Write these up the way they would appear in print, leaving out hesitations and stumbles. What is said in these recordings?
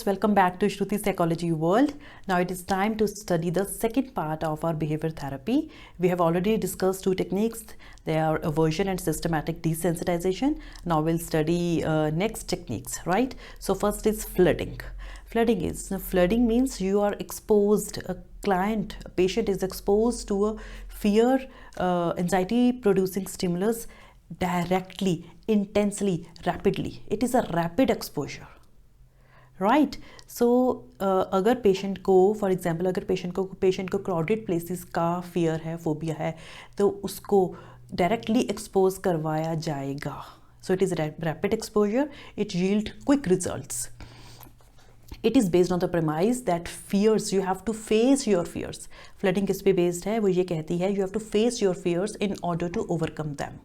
viewers, welcome back to Shruti Psychology World. Now it is time to study the second part of our behavior therapy. We have already discussed two techniques. They are aversion and systematic desensitization. Now we'll study next techniques, right? So first is flooding. Flooding means you are exposed, a patient is exposed to a fear, anxiety producing stimulus directly, intensely, rapidly. It is a rapid exposure. Right so अगर patient को for example अगर patient को crowded places का fear है, phobia है, तो उसको directly expose करवाया जाएगा. So it is rapid exposure. It yield quick results. It is based on the premise that fears you have to face your fears. Flooding किस पे बेस्ड है? वो ये कहती है you have to face your fears in order to overcome them.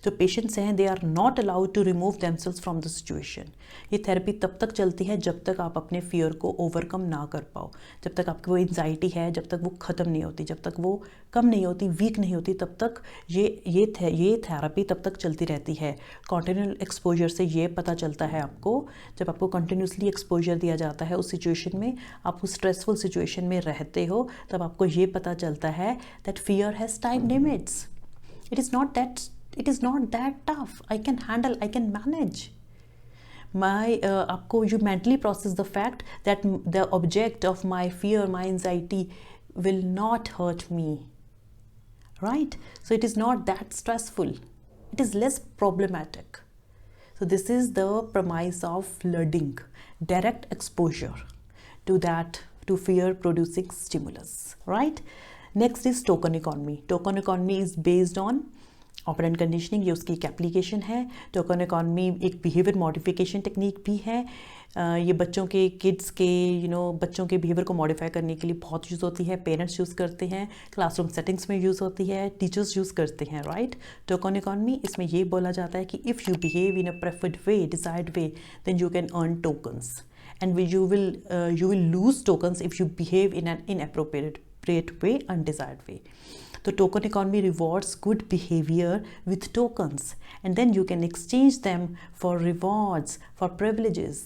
जो patients हैं they are not allowed to remove themselves from the situation. ये थेरेपी तब तक चलती है जब तक आप अपने फियर को ओवरकम ना कर पाओ, जब तक आपकी वो एंजाइटी है, जब तक वो ख़त्म नहीं होती, जब तक वो कम नहीं होती, वीक नहीं होती, तब तक ये थेरेपी तब तक चलती रहती है. कॉन्टिन्यूअल एक्सपोजर से ये पता चलता है आपको, जब आपको कंटिन्यूसली एक्सपोजर दिया जाता है उस सिचुएशन में, आप उस स्ट्रेसफुल सिचुएशन में रहते हो, तब आपको ये पता चलता है that fear has time limits. It is not that tough. I can handle, I can manage. आपको you mentally process the fact that the object of my fear, my anxiety will not hurt me. Right? So it is not that stressful. It is less problematic. So this is the premise of flooding, direct exposure to fear producing stimulus. Right? Next is token economy. Token economy is based on operant conditioning. ये उसकी एक application है. Token economy एक behaviour modification technique भी है. ये बच्चों के बच्चों के बिहेवियर को मॉडिफाई करने के लिए बहुत यूज़ होती है. पेरेंट्स यूज़ करते हैं, क्लासरूम सेटिंग्स में यूज़ होती है, टीचर्स यूज़ करते हैं. राइट? टोकन इकॉनमी, इसमें ये बोला जाता है कि if you behave in a preferred way, decide way, then you can earn tokens and you will lose tokens if you behave in an inappropriate way, undesired way. The token economy rewards good behavior with tokens, and then you can exchange them for rewards, for privileges.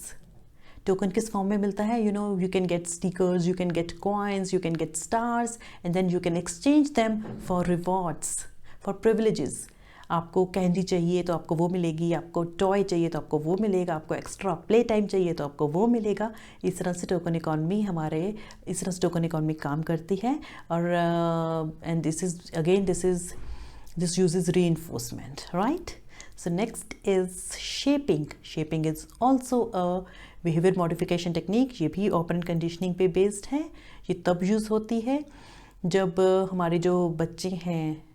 Token किस form में मिलता है? You can get stickers, you can get coins, you can get stars, and then you can exchange them for rewards, for privileges. आपको candy चाहिए तो आपको वो मिलेगी, आपको टॉय चाहिए तो आपको वो मिलेगा, आपको एक्स्ट्रा प्ले टाइम चाहिए तो आपको वो मिलेगा. इस तरह से टोकन इकॉनमी काम करती है. और and this uses reinforcement. Right? So next is shaping is also a behaviour modification technique. ये भी ऑपरेंट कंडीशनिंग पे बेस्ड है. ये तब यूज़ होती है जब हमारे जो बच्चे हैं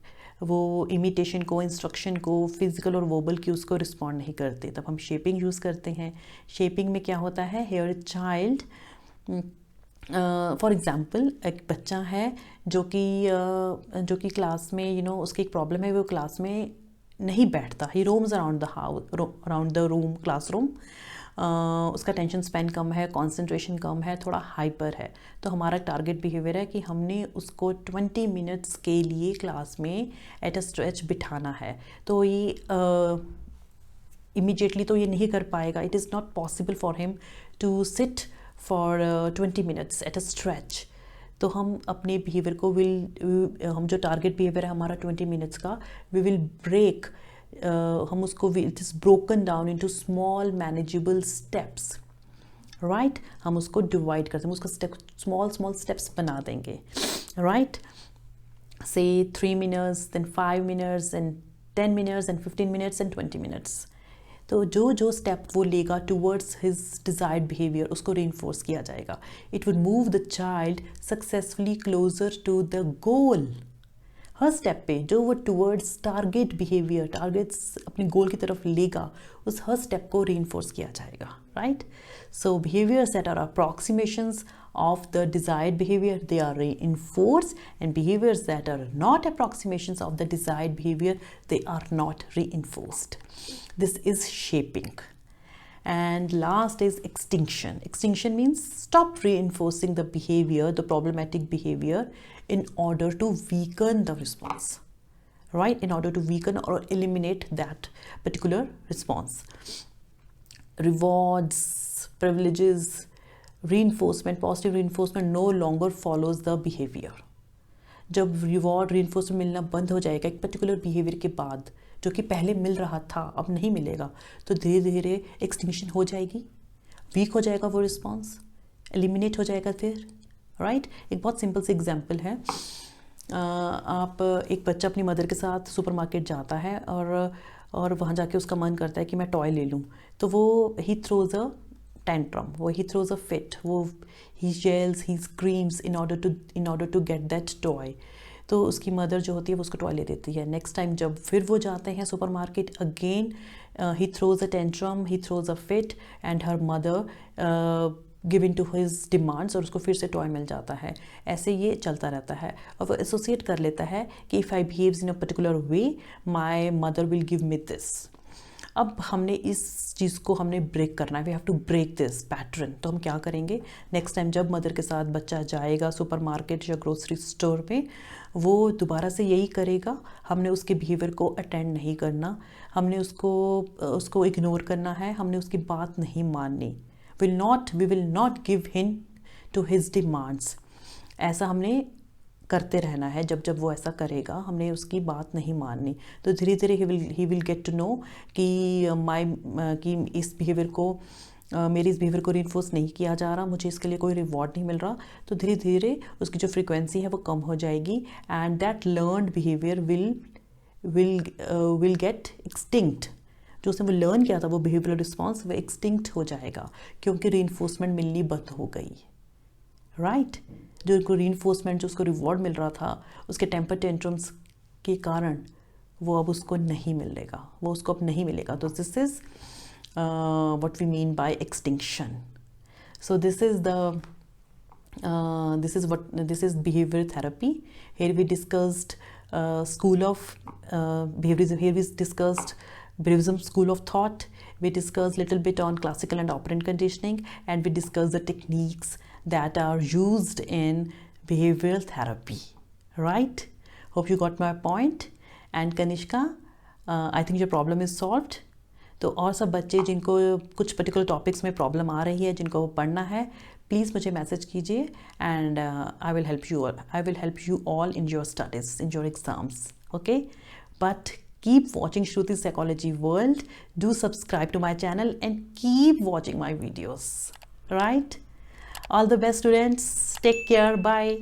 वो इमिटेशन को, इंस्ट्रक्शन को, फिजिकल और वर्बल क्यूज़ को रिस्पॉन्ड नहीं करते, तब हम शेपिंग यूज़ करते हैं. शेपिंग में क्या होता है? हेयर चाइल्ड, फॉर एग्जांपल एक बच्चा है जो कि क्लास में उसकी एक प्रॉब्लम है, वो क्लास में नहीं बैठता. He roams around the room, classroom. उसका टेंशन स्पैन कम है, कंसंट्रेशन कम है, थोड़ा हाइपर है. तो हमारा टारगेट बिहेवियर है कि हमने उसको 20 मिनट्स के लिए क्लास में एट अ स्ट्रेच बिठाना है. तो ये इमीडिएटली तो ये नहीं कर पाएगा. It is not possible for him to sit for 20 minutes at a stretch. तो हम अपने बिहेवियर को हम जो टारगेट बिहेवियर है हमारा 20 मिनट्स का, वी विल ब्रेक, हम उसको it is broken down into small manageable steps. Right? हम उसको डिवाइड करते हैं, उसको स्मॉल स्टेप्स बना देंगे. राइट? से 3 minutes, then 5 minutes, and 10 minutes, and 15 minutes, and 20 minutes. तो जो स्टेप वो लेगा टूवर्ड्स हिज डिज़ायर्ड बिहेवियर, उसको रीइंफोर्स किया जाएगा. It would move the child successfully closer to the goal. हर स्टेप पे जो वो टूवर्ड्स टारगेट्स अपने गोल की तरफ लेगा, उस हर स्टेप को रीइंफोर्स किया जाएगा. Right? So behaviours that are approximations of the desired behavior, they are reinforced, and behaviors that are not approximations of the desired behavior, they are not reinforced. This is shaping. And last is extinction. Extinction means stop reinforcing the behavior, the problematic behavior, in order to weaken the response. Right? In order to weaken or eliminate that particular response. Rewards, privileges, reinforcement, positive reinforcement no longer follows the behavior. जब reward reinforcement मिलना बंद हो जाएगा एक particular behaviour के बाद, जो कि पहले मिल रहा था अब नहीं मिलेगा, तो धीरे धीरे एक्सटिंक्शन हो जाएगी, वीक हो जाएगा वो रिस्पॉन्स, एलिमिनेट हो जाएगा फिर, राइट। एक बहुत सिंपल सी एग्जांपल है, आप एक बच्चा अपनी मदर के साथ सुपरमार्केट जाता है और वहाँ जाके उसका मन करता है कि मैं टॉय ले लूँ, तो वो ही थ्रोज अ टेंट्रम, वो ही थ्रोज अ फिट, वो he yells, he screams in order to get that toy. तो उसकी मदर जो होती है वो उसको टॉय ले देती है। नेक्स्ट टाइम जब फिर वो जाते हैं supermarket, again he throws a tantrum, he throws a fit and her mother give in to his demands, और उसको फिर से टॉय मिल जाता है। ऐसे ये चलता रहता है और वो एसोसिएट कर लेता है कि if I behaves in a particular way my mother will give me this. अब हमने इस चीज़ को हमने ब्रेक करना है, we have to break this pattern. तो हम क्या करेंगे, नेक्स्ट टाइम जब मदर के साथ बच्चा जाएगा सुपरमार्केट या ग्रोसरी स्टोर पे, वो दोबारा से यही करेगा। हमने उसके बिहेवियर को अटेंड नहीं करना, हमने उसको इग्नोर करना है, हमने उसकी बात नहीं माननी। we will not give in to his demands। ऐसा हमने करते रहना है। जब जब वो ऐसा करेगा हमने उसकी बात नहीं माननी, तो धीरे धीरे he will get to know कि इस बिहेवियर को मेरे इस बिहेवियर को रिइंफोर्स नहीं किया जा रहा, मुझे इसके लिए कोई रिवॉर्ड नहीं मिल रहा। तो धीरे धीरे उसकी जो फ्रीक्वेंसी है वो कम हो जाएगी and that learned behaviour will get extinct. जो उसने वो लर्न किया था वो बिहेवियरल रिस्पॉन्स वो एक्सटिंक्ट हो जाएगा, क्योंकि रीइंफोर्समेंट मिलनी बंद हो गई, राइट। जो उसको रीइंफोर्समेंट, जो उसको रिवॉर्ड मिल रहा था उसके टेम्पर टेंट्रम्स के कारण, वो अब उसको नहीं मिलेगा, वो उसको अब नहीं मिलेगा। तो this is what we mean by extinction. So this is behaviour therapy. Here we discussed school of behaviorism. Here we discussed Behaviorism school of thought. We discussed little bit on classical and operant conditioning, and we discussed the techniques that are used in behavioral therapy, right? Hope you got my point. And Kanishka, I think your problem is solved. तो और सब बच्चे जिनको कुछ particular topics में problem आ रही है, जिनको पढ़ना है, प्लीज़ मुझे मैसेज कीजिए and I will help you all in your studies, in your exams, okay. But keep watching Shruti Psychology World. Do subscribe to my channel and keep watching my videos, right? All the best, students. Take care. Bye.